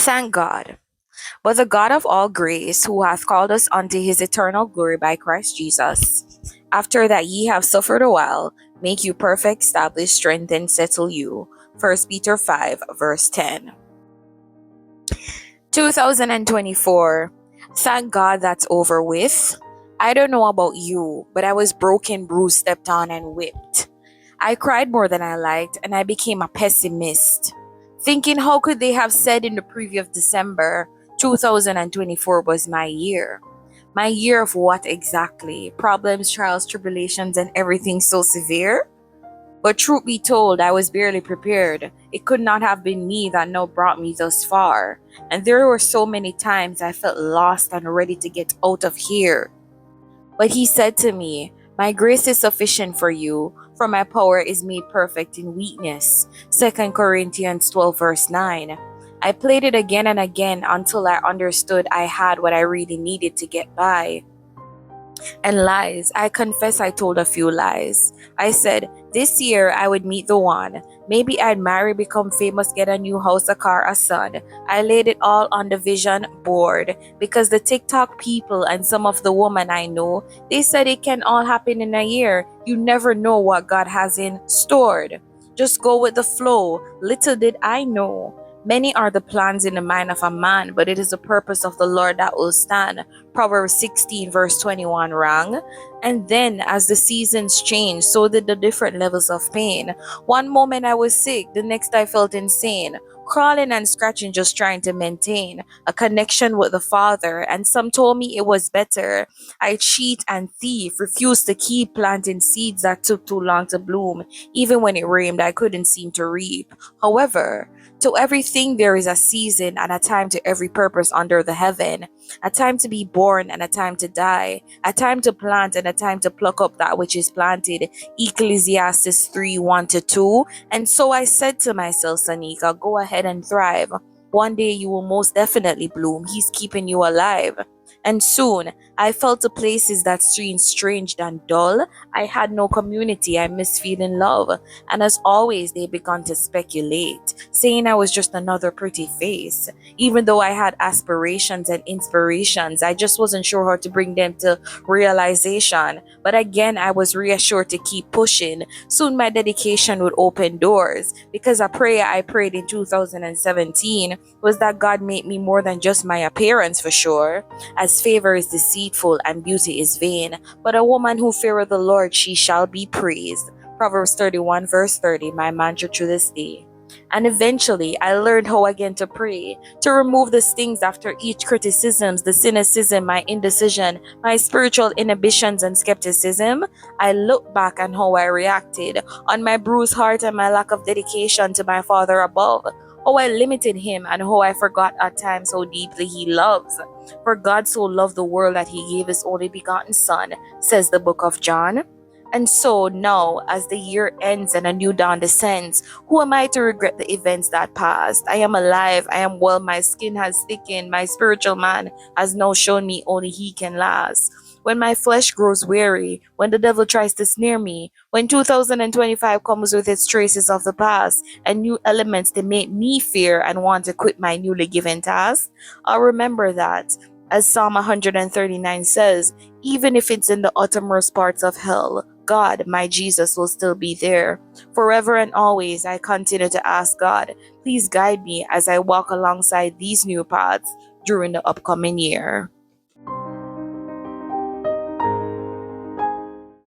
Thank God. But the God of all grace, who hath called us unto his eternal glory by Christ Jesus, after that ye have suffered a while, make you perfect, establish, strengthen, settle you. 1 Peter 5, verse 10. 2024. Thank God that's over with. I don't know about you, but I was broken, bruised, stepped on, and whipped. I cried more than I liked, and I became a pessimist, thinking how could they have said in the preview of December 2024 was my year. My year of what exactly? Problems, trials, tribulations, and everything so severe? But truth be told, I was barely prepared. It could not have been me that now brought me thus far. And there were so many times I felt lost and ready to get out of here. But he said to me, my grace is sufficient for you, for my power is made perfect in weakness. 2 Corinthians 12 verse 9. I played it again and again until I understood I had what I really needed to get by. And lies. I confess I told a few lies. I said, this year I would meet the one. Maybe I'd marry, become famous, get a new house, a car, a son. I laid it all on the vision board because the TikTok people and some of the women I know, they said it can all happen in a year. You never know what God has in stored. Just go with the flow. Little did I know. Many are the plans in the mind of a man, but it is the purpose of the Lord that will stand. Proverbs 16 verse 21 rang. And then as the seasons changed, so did the different levels of pain. One moment I was sick, the next I felt insane. Crawling and scratching, just trying to maintain a connection with the Father. And some told me it was better. I cheat and thief, refused to keep planting seeds that took too long to bloom. Even when it rained, I couldn't seem to reap. However, to everything there is a season and a time to every purpose under the heaven. A time to be born and a time to die. A time to plant and a time to pluck up that which is planted. Ecclesiastes 3:1-2. And so I said to myself, Sanika, go ahead and thrive. One day you will most definitely bloom. He's keeping you alive. And soon, I fell to places that seemed strange and dull. I had no community. I missed feeling love. And as always, they began to speculate, saying I was just another pretty face. Even though I had aspirations and inspirations, I just wasn't sure how to bring them to realization. But again, I was reassured to keep pushing. Soon my dedication would open doors. Because a prayer I prayed in 2017 was that God made me more than just my appearance for sure. As favor is deceitful and beauty is vain, but a woman who feareth the Lord, she shall be praised. Proverbs 31 verse 30, my mantra to this day. And eventually, I learned how again to pray, to remove the stings after each criticism, the cynicism, my indecision, my spiritual inhibitions and skepticism. I look back on how I reacted, on my bruised heart and my lack of dedication to my Father above, how I limited him and how I forgot at times how deeply he loves. For God so loved the world that he gave his only begotten Son, says the book of John. And so now, as the year ends and a new dawn descends, who am I to regret the events that passed? I am alive, I am well, my skin has thickened, my spiritual man has now shown me only he can last. When my flesh grows weary, when the devil tries to snare me, when 2025 comes with its traces of the past and new elements that make me fear and want to quit my newly given task, I'll remember that. As Psalm 139 says, even if it's in the uttermost parts of hell, God, my Jesus, will still be there. Forever and always, I continue to ask God, please guide me as I walk alongside these new paths during the upcoming year.